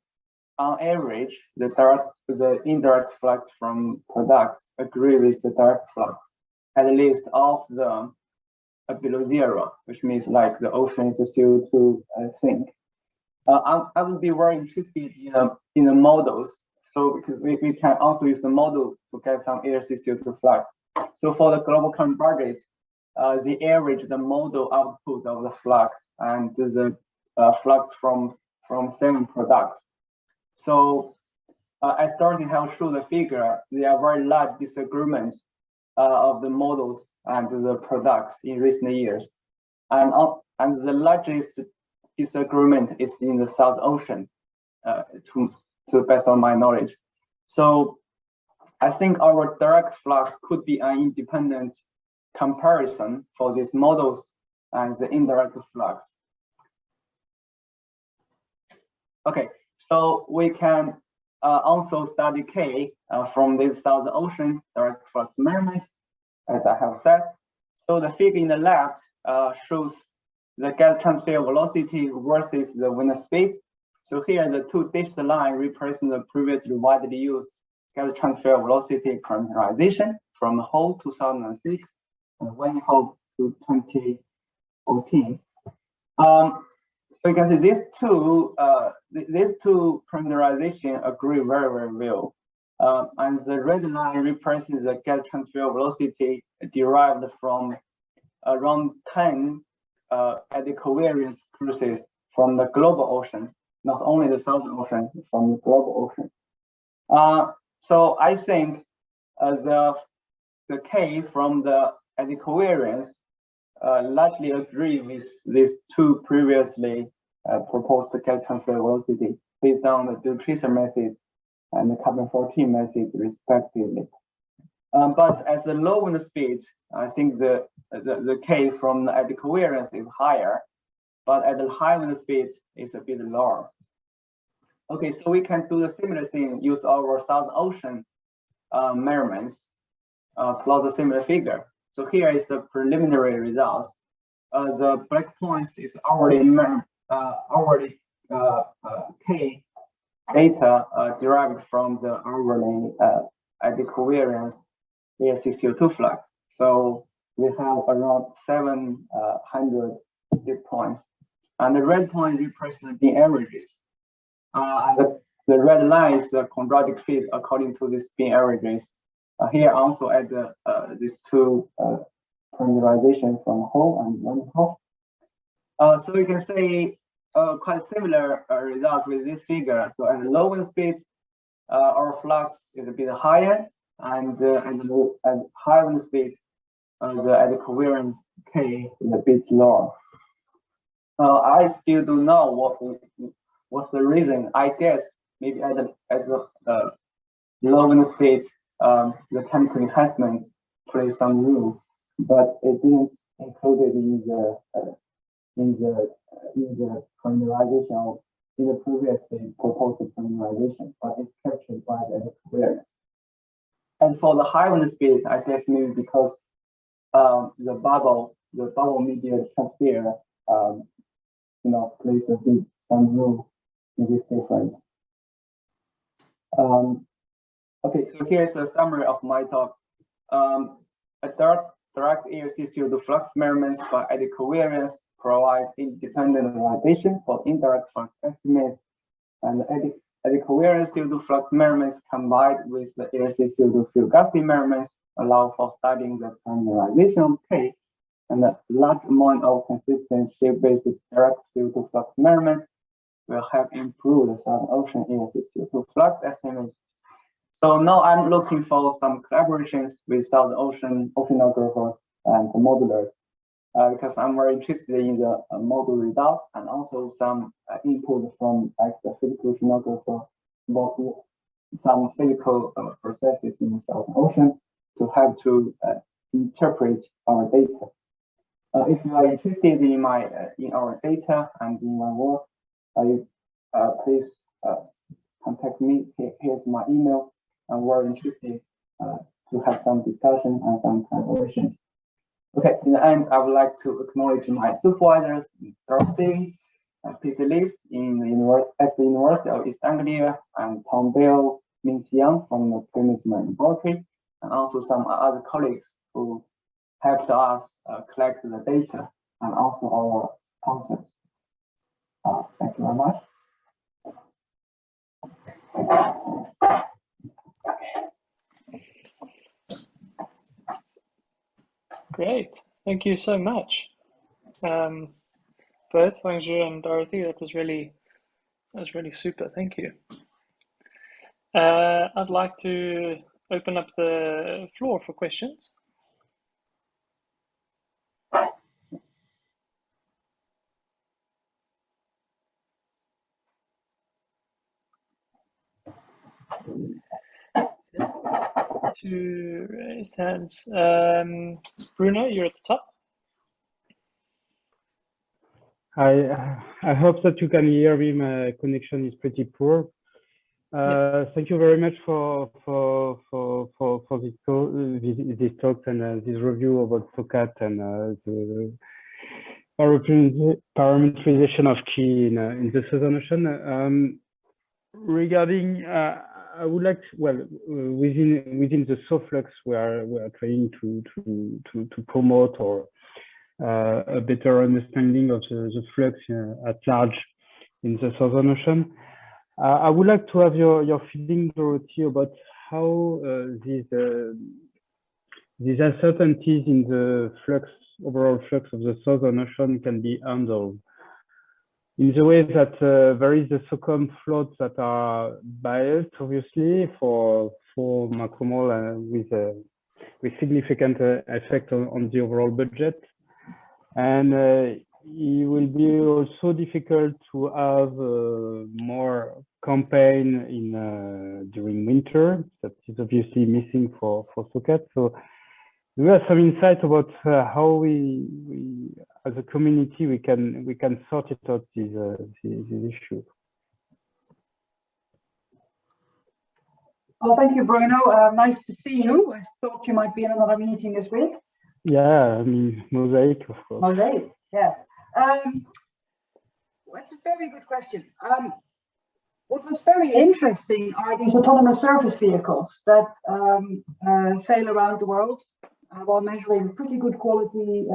Speaker 2: average, the indirect flux from products agree with the direct flux. At least all of them are below 0, which means like the ocean is a CO2 sink. I would be very interested in the models. So because we can also use the model to get some CO2 flux. So for the global current budget, the average, the model output of the flux and the flux from 7 products. So as Dorothee have shown the figure, there are very large disagreements of the models and the products in recent years. And the largest disagreement is in the South Ocean, to the best of my knowledge. So I think our direct flux could be an independent comparison for these models and the indirect flux. Okay, so we can also study K from this South Ocean direct flux measurements, as I have said. So the figure in the left shows the gas transfer velocity versus the wind speed. So here the 2 dashed line represent the previously widely used gas transfer velocity parameterization from the whole 2006 and one whole to 2014. So you can see these two parameterization agree very, very well. And the red line represents the gas transfer velocity derived from around 10 eddy covariance cruises from the global ocean, not only the Southern Ocean, from the global ocean. So I think the K from the eddy covariance largely agree with these 2 previously proposed gas transfer velocity based on the Dorothee method and the carbon-14 method respectively. But as the low wind speed, I think the K from the eddy covariance is higher, but at the high wind speed is a bit lower. Okay, so we can do the similar thing, use our Southern Ocean measurements, plot a similar figure. So here is the preliminary results. The black points is already K data derived from the hourly eddy covariance ASC CO2 flux. So we have around 700 dip points, and the red point represents the averages. And the red line is the quadratic fit according to these mean averages. Here also add these two parameterization from whole and non-whole. So you can say quite similar results with this figure. So at the low wind speed, our flux is a bit higher, and at high wind speed, the covariance K is a bit lower. I still don't know what's the reason. I guess maybe at the low wind speed, the chemical enhancement plays some role, but it didn't included in the parameterization in the previously proposed parameterization, but it's captured by the covariance. And for the high wind speed, I guess maybe because the bubble media transfer, plays some role in this difference. Okay, so here's a summary of my talk. A direct ARC CO2 flux measurements by eddy covariance provide independent validation for indirect flux estimates, and the eddy covariance CO2 flux measurements combined with the ARC CO2 viscosity measurements allow for studying the parameterization of K, and a large amount of consistent shape-based direct CO2 flux measurements will help improve the Southern Ocean ARC CO2 flux estimates. So now I'm looking for some collaborations with Southern Ocean oceanographers and the modelers, because I'm very interested in the model results and also some input from like the physical oceanographer about some physical processes in the Southern Ocean to help to interpret our data. If you are interested in our data and in my work, please contact me. Here's my email. And we're interested to have some discussion and some collaborations. Okay, in the end, I would like to acknowledge my supervisors, Dorothee and Peter Lee at the University of East Anglia, and Tom Bell, Min Xiang from the Premise Laboratory, and also some other colleagues who helped us collect the data, and also our sponsors. Thank you very much.
Speaker 3: Great, thank you so much, both Yuanxu and Dorothee. That was really super. Thank you. I'd like to open up the floor for questions. To raise hands. Bruno, you're at the top.
Speaker 4: I hope that you can hear me. My connection is pretty poor. Thank you very much for this talk and this review about SOCAT and the parameterization of key in the Southern Ocean. Regarding, I would like to, well, within the SOFLUX, we are trying to promote or a better understanding of the flux at large in the Southern Ocean. I would like to have your feeling, Dorothee, about how these uncertainties in the overall flux of the Southern Ocean can be handled. In the way that there is the SOCOM floats that are biased, obviously, for macromole with significant effect on the overall budget. And it will be also difficult to have more campaign during winter. That is obviously missing for SOCAT. So we have some insight about how we as a community we can sort it out these issues.
Speaker 1: Oh, thank you, Bruno. Nice to see you. I thought you might be in another meeting this week.
Speaker 4: Yeah, I mean, mosaic, of course.
Speaker 1: Mosaic, yes. That's a very good question. What was very interesting are these autonomous surface vehicles that sail around the world while measuring pretty good quality,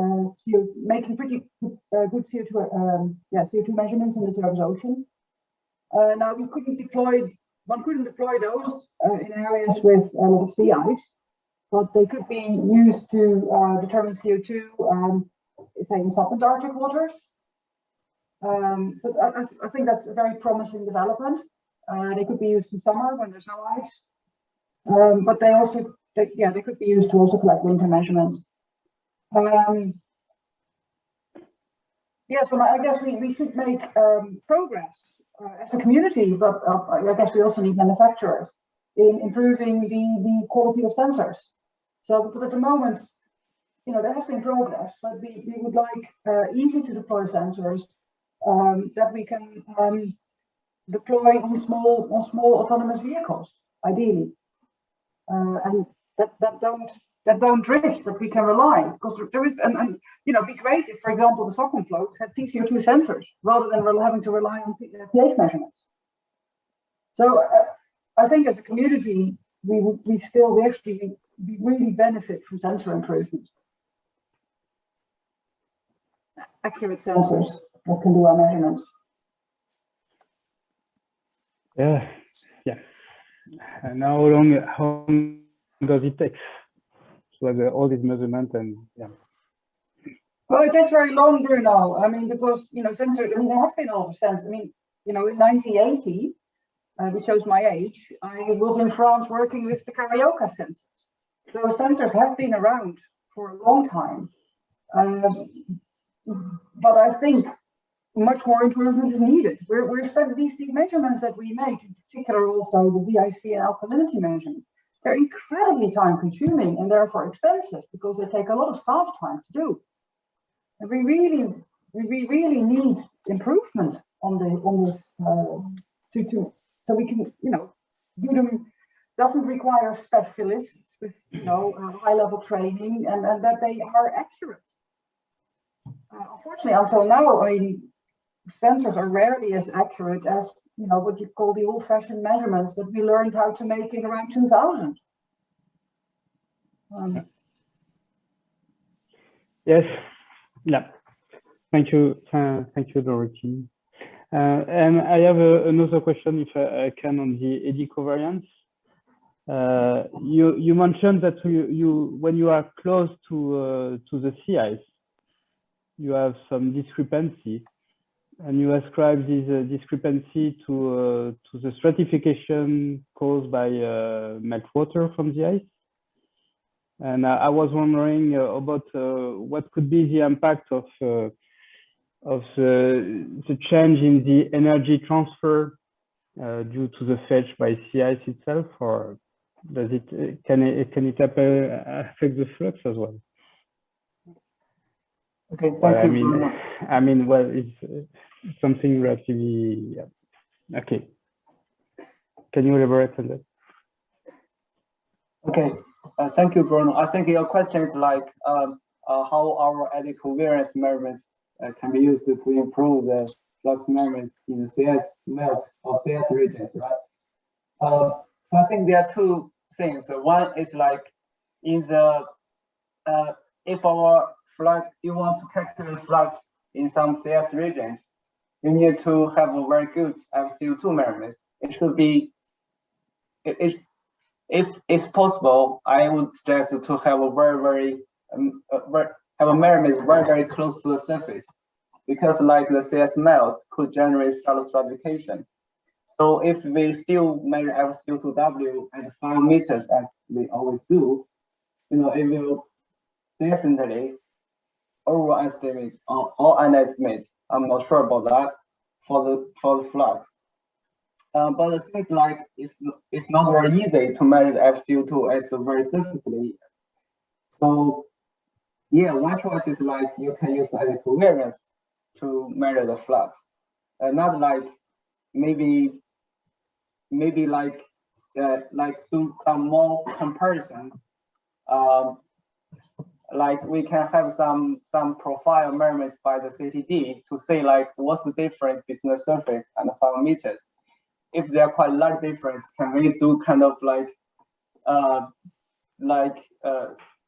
Speaker 1: making pretty good CO2 measurements in the surface ocean. Now one couldn't deploy those in areas with a lot of sea ice, but they could be used to determine CO2, say in subantarctic waters. So I think that's a very promising development. They could be used in summer when there's no ice, but they could be used to also collect winter measurements. Yes, and I guess we should make progress as a community, but I guess we also need manufacturers in improving the quality of sensors. So because at the moment, there has been progress, but we would like easy to deploy sensors that we can deploy on small autonomous vehicles, ideally, and that don't drift, that we can rely, because there is and be great if, for example, the SOCOM floats had CO2 sensors rather than having to rely on pH measurements. So I think as a community we really benefit from sensor improvement, accurate sensors that can do our measurements.
Speaker 4: Yeah. And how long does it take? So all these measurements and yeah.
Speaker 1: Well, it takes very long, Bruno. I mean, because sensors. I mean, there have been a lot of sensors. I mean, in 1980, which shows my age, I was in France working with the Carioca sensors. So sensors have been around for a long time, but I think much more improvement is needed. We're spending these measurements that we make, in particular also the VIC and alkalinity measurements. They're incredibly time-consuming and therefore expensive because they take a lot of staff time to do. And we really need improvement on this so we can do them. Doesn't require specialists with high-level training and that they are accurate. Unfortunately, until now, I mean, sensors are rarely as accurate as what you call the old-fashioned measurements that we learned how to make in around 2000.
Speaker 4: Yes. Yeah. Thank you, Dorothee. And I have another question, if I can, on the eddy covariance. You mentioned that when you are close to the sea ice, you have some discrepancy, and you ascribe this discrepancy to the stratification caused by meltwater from the ice. And I was wondering about what could be the impact of the change in the energy transfer due to the fetch by sea ice itself, or can it affect the flux as well?
Speaker 2: Okay, thank you.
Speaker 4: I mean, well, it's something relatively okay. Can you elaborate on that?
Speaker 2: Okay, thank you, Bruno. I think your question is like how our eddy covariance measurements can be used to improve the flux measurements in the CS melt or CS regions, right? So I think there are two things. One is like in the if our flux, you want to calculate flux in some CS regions, you need to have a very good CO2 measurements. It should be, if it's possible, I would suggest to have a measurements very close to the surface, because like the CS melt could generate shallow stratification. So if we still measure CO2W at 5 meters, as we always do, it will definitely overestimate or underestimate. I'm not sure about that for the flux. But it seems like it's not very easy to measure the FCO2 at the very surfacely. So yeah, one choice is like you can use eddy covariance to measure the flux. Not like maybe like like do some more comparison. Like we can have some profile measurements by the CTD to say like what's the difference between the surface and the parameters. If there are quite a large difference, can we do kind of like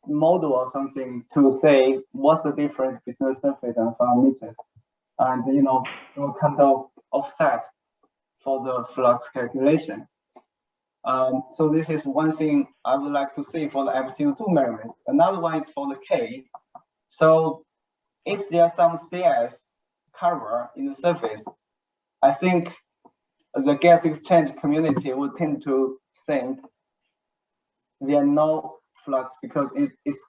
Speaker 2: model or something to say what's the difference between the surface and parameters, and do kind of offset for the flux calculation. So this is one thing I would like to see for the CO2 measurements. Another one is for the K. So if there's some CS cover in the surface, I think the gas exchange community would tend to think there are no flux because it's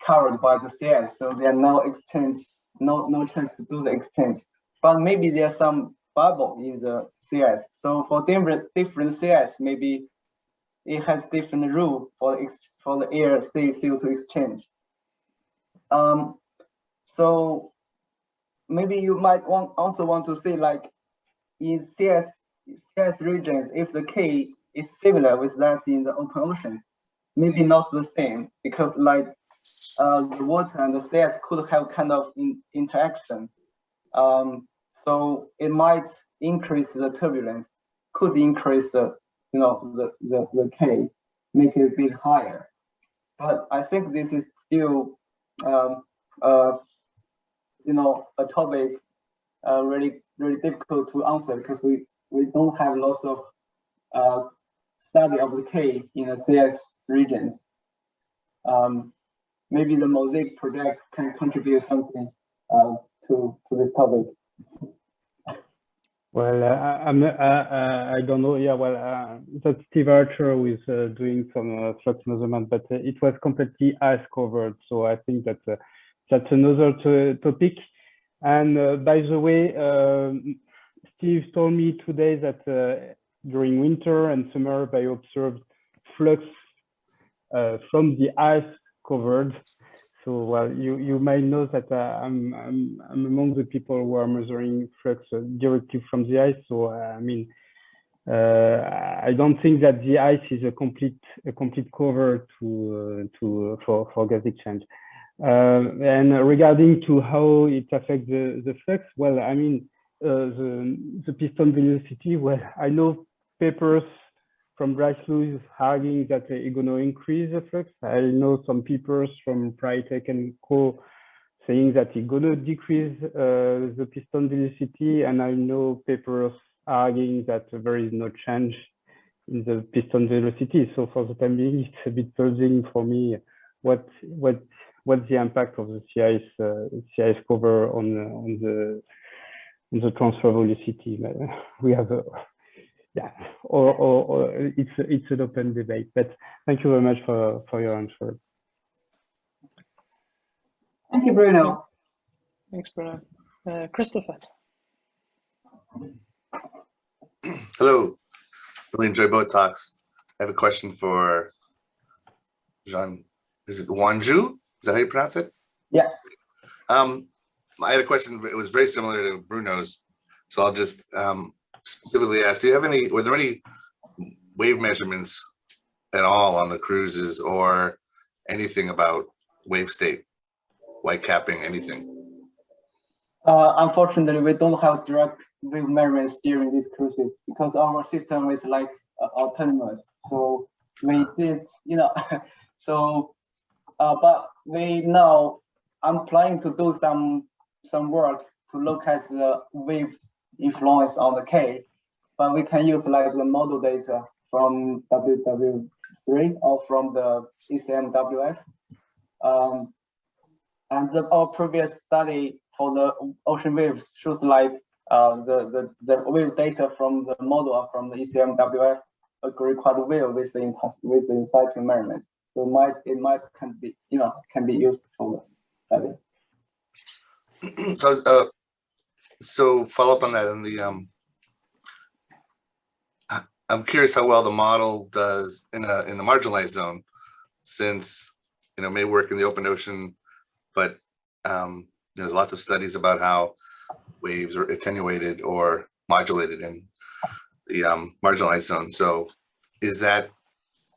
Speaker 2: covered by the CS, so there are no exchange, no chance to do the exchange. But maybe there's some bubble in the CS. So for different CS, maybe it has different rule for the air CO2 exchange. So maybe you might also want to say like in CS regions, if the K is similar with that in the open oceans, maybe not the same, because like the water and the CS could have kind of interaction. So it might increase the turbulence, could increase the the K, make it a bit higher. But I think this is still a topic really difficult to answer because we don't have lots of study of the K in the CS regions. Maybe the Mosaic project can contribute something to this topic.
Speaker 4: Well, I don't know. Yeah, well, that's Steve Archer who is doing some flux measurement, but it was completely ice covered. So I think that's another topic. And by the way, Steve told me today that during winter and summer, they observed flux from the ice covered. So well, you might know that I'm among the people who are measuring flux directly from the ice. So I mean, I don't think that the ice is a complete cover for gas exchange. And regarding to how it affects the flux, well, I mean, the piston velocity. Well, I know papers from Bryce-Lewis arguing that it's going to increase the flux. I know some papers from Prytek and Co. saying that it's going to decrease the piston velocity, and I know papers arguing that there is no change in the piston velocity. So for the time being, it's a bit puzzling for me what's the impact of the CIS cover on the transfer velocity. We have yeah, or it's an open debate. But thank you very much for your answer.
Speaker 1: Thank you, Bruno.
Speaker 3: Thanks, Bruno. Christopher.
Speaker 5: Hello. Really enjoy both talks. I have a question for Jean. Is it Yuanxu? Is that how you pronounce it?
Speaker 2: Yeah.
Speaker 5: I had a question. It was very similar to Bruno's, so I'll just specifically ask: were there any wave measurements at all on the cruises, or anything about wave state, white capping, anything?
Speaker 2: Unfortunately, we don't have direct wave measurements during these cruises because our system is like autonomous. So we did, so, but we now, I'm planning to do some work to look at the waves influence on the K, but we can use like the model data from WW3 or from the ECMWF. And our previous study for the ocean waves shows like the wave data from the model from the ECMWF agree quite well with the in situ measurements. So it can be used for the study.
Speaker 5: So follow up on that, and I'm curious how well the model does in the marginalized zone, since it may work in the open ocean, but there's lots of studies about how waves are attenuated or modulated in marginalized zone. So is that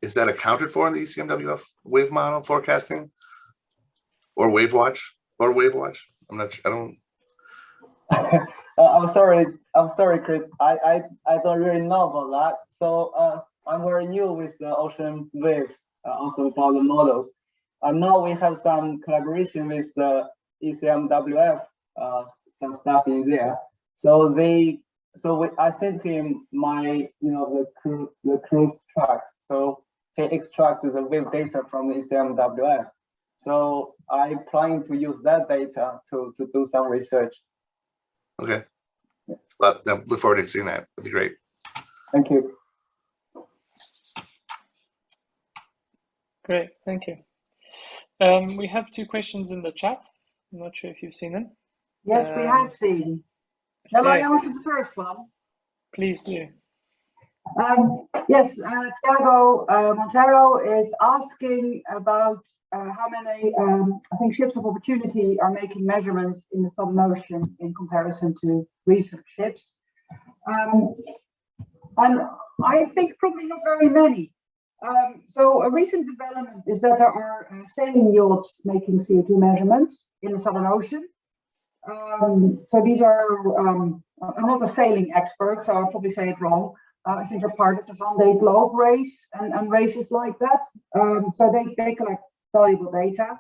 Speaker 5: accounted for in the ECMWF wave model forecasting or wave watch? I'm not sure. I don't.
Speaker 2: I'm sorry, Chris. I don't really know about that. So I'm very new with the ocean waves, also about the models. Now we have some collaboration with the ECMWF, some stuff in there. So I sent him my, the cruise tracks. So he extracted the wave data from the ECMWF. So I plan to use that data to do some research.
Speaker 5: Okay. But I look forward to seeing that. That'd be great.
Speaker 2: Thank you.
Speaker 3: Great, thank you. We have 2 questions in the chat. I'm not sure if you've seen them.
Speaker 1: Yes, we have seen. Shall I answer the first one?
Speaker 3: Please do.
Speaker 1: Yes, Thiago Montero is asking about how many, I think, ships of opportunity are making measurements in the Southern Ocean in comparison to research ships. And I think probably not very many. So a recent development is that there are sailing yachts making CO2 measurements in the Southern Ocean. So these are, I'm not a sailing expert, so I'll probably say it wrong. I think they're part of the Vendée Globe race and races like that. So they collect valuable data.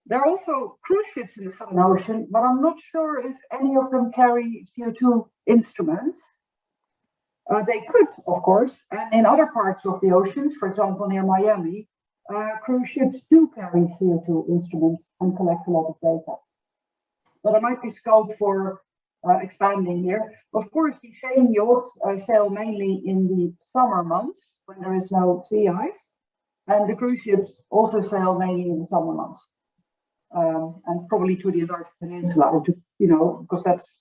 Speaker 1: There are also cruise ships in the Southern Ocean, but I'm not sure if any of them carry CO2 instruments. They could, of course, and in other parts of the oceans, for example, near Miami, cruise ships do carry CO2 instruments and collect a lot of data. So there might be scope for expanding here. Of course, the sailing yachts sail mainly in the summer months when there is no sea ice, and the cruise ships also sail mainly in the summer months, and probably to the Antarctic Peninsula, or to, because that's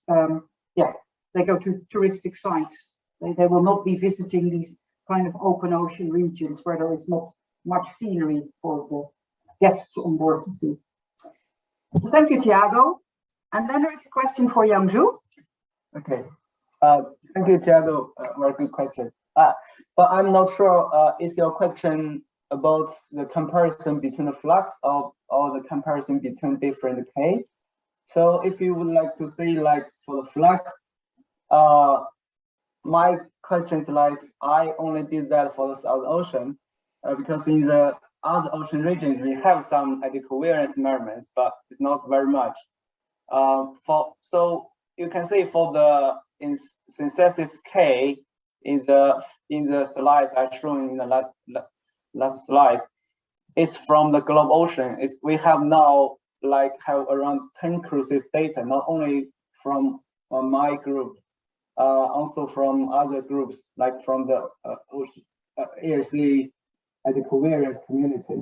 Speaker 1: they go to touristic sites. They will not be visiting these kind of open ocean regions where there is not much scenery for the guests on board to see. So thank you, Thiago. And then there is a question for Yuanxu.
Speaker 2: Okay. Thank you, Thiago. Very good question. But I'm not sure, is your question about the comparison between the flux or the comparison between different K? So if you would like to see, like, for the flux, my question is like, I only did that for the South Ocean, because in the other ocean regions, we have some anti-covariance measurements, but it's not very much. So you can see for the synthesis K in the slides I shown in the last slides, it's from the global ocean. We have now have around 10 cruises data, not only from my group, also from other groups, like from the ARC anti-covariance community.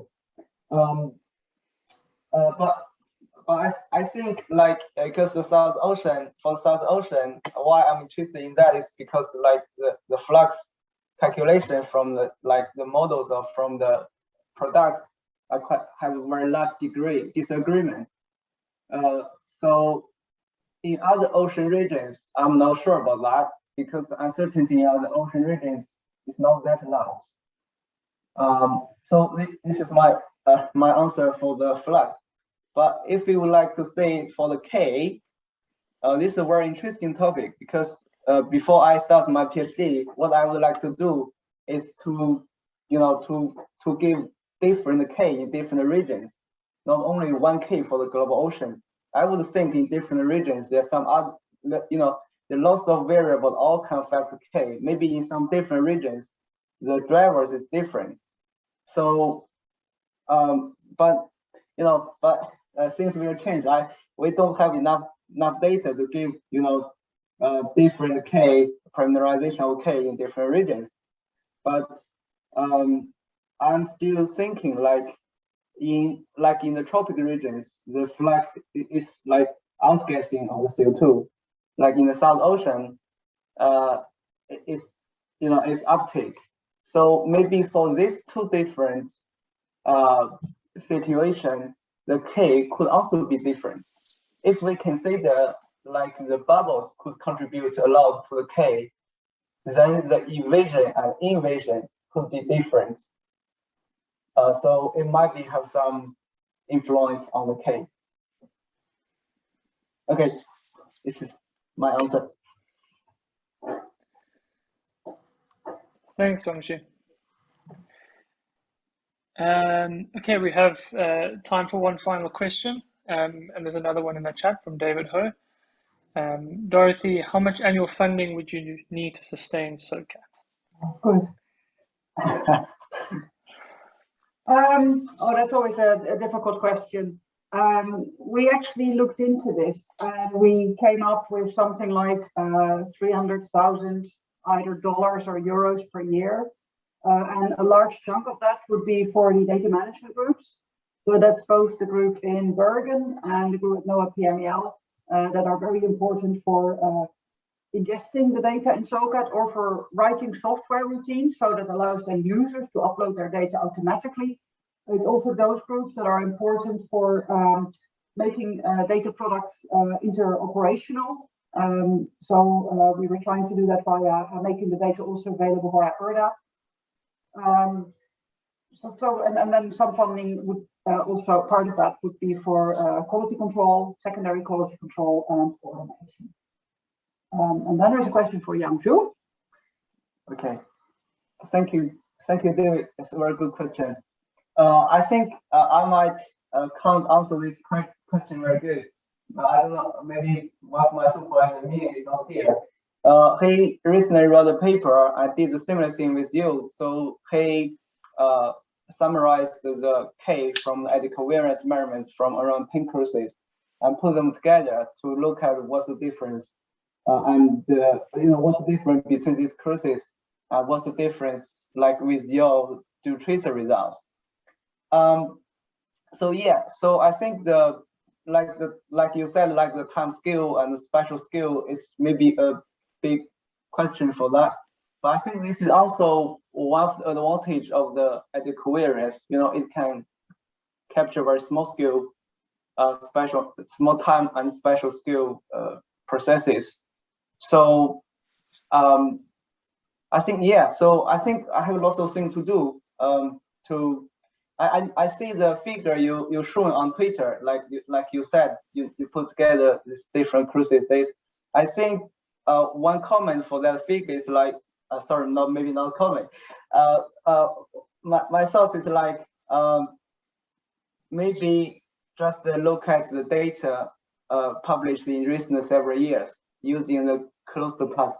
Speaker 2: But I think, because the South Ocean, why I'm interested in that is because the flux calculation from the models from the products have a very large degree disagreement. So in other ocean regions, I'm not sure about that because the uncertainty in the ocean regions is not that large. So this is my answer for the flux. But if you would like to say for the K, this is a very interesting topic because before I start my PhD, what I would like to do is to give different K in different regions, not only one K for the global ocean. I would think in different regions there's some other, the lots of variable all can affect K. Maybe in some different regions, the drivers is different. So, things will change. We don't have enough data to give different K parameterization of K in different regions. But I'm still thinking in the tropical regions, the flux is outgassing of the CO2. Like in the South Ocean, it's uptake. So maybe for these two different situations, the K could also be different. If we consider the bubbles could contribute a lot to the K, then the evasion and invasion could be different. So it might have some influence on the K. Okay, this is my answer.
Speaker 3: Thanks, Yuanxu. Okay, we have time for one final question, and there's another one in the chat from David Ho. Dorothee, how much annual funding would you need to sustain SOCAT?
Speaker 1: Good. Oh, that's always a difficult question. We actually looked into this and we came up with something like 300,000 either dollars or euros per year. And a large chunk of that would be for the data management groups. So that's both the group in Bergen and the group at NOAA PMEL that are very important for ingesting the data in SOCAT or for writing software routines so that allows then users to upload their data automatically. It's also those groups that are important for making data products interoperational. So we were trying to do that via making the data also available via ERDA. And then some funding would also, part of that would be for quality control, secondary quality control, and automation. And then there's a question for Yuanxu.
Speaker 2: Okay, thank you, David. It's a very good question. I think I might can't answer this question very good. I don't know, maybe one of my supervisor is not here. He recently wrote a paper. I did the similar thing with you. So he summarized the K from the eddy covariance measurements from around 10 cruises and put them together to look at what's the difference and what's the difference between these cruises and what's the difference like with your do tracer results. So yeah, so I think like you said, like the time scale and the spatial scale is maybe a big question for that. But I think this is also one of the advantage of the eddy covariance. It can capture very small scale, small time and spatial scale processes. So I think yeah. So I think I have lots of things to do. I see the figure you showing on Twitter, like you said, you put together these different cruises. I think one comment for that figure is like, sorry, maybe not comment. My thought is like maybe just look at the data published in recent several years using the closed path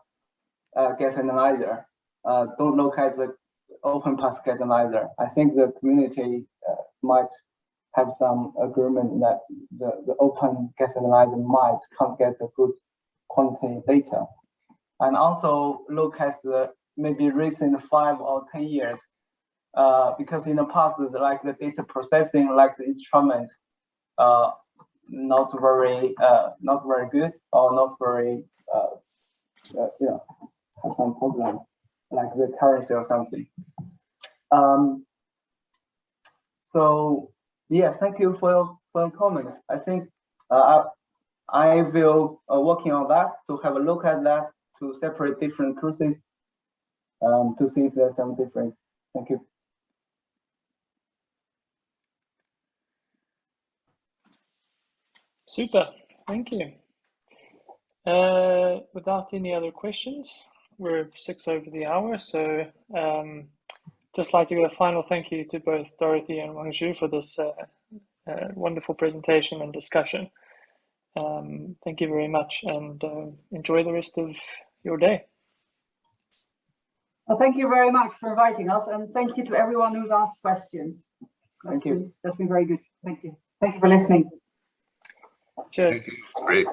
Speaker 2: gas analyzer. Don't look at the open path gas analyzer. I think the community might have some agreement that the open gas analyzer can't get a good quantity data. And also look at the maybe recent 5 or 10 years, because in the past, like the data processing, like the instrument, not very good or not very, have some problem, like the currency or something. So yeah, thank you for your comments. I think I will working on that to have a look at that, to separate different cruises, to see if there's some difference. Thank you.
Speaker 3: Super, thank you. Without any other questions, we're 6 over the hour, so just like to give a final thank you to both Dorothee and Yuanxu for this wonderful presentation and discussion. Thank you very much, and enjoy the rest of your day.
Speaker 1: Well, thank you very much for inviting us, and thank you to everyone who's asked questions.
Speaker 2: Thank you.
Speaker 1: That's been very good. Thank you. Thank you for listening.
Speaker 3: Cheers.
Speaker 5: Thank you. Great.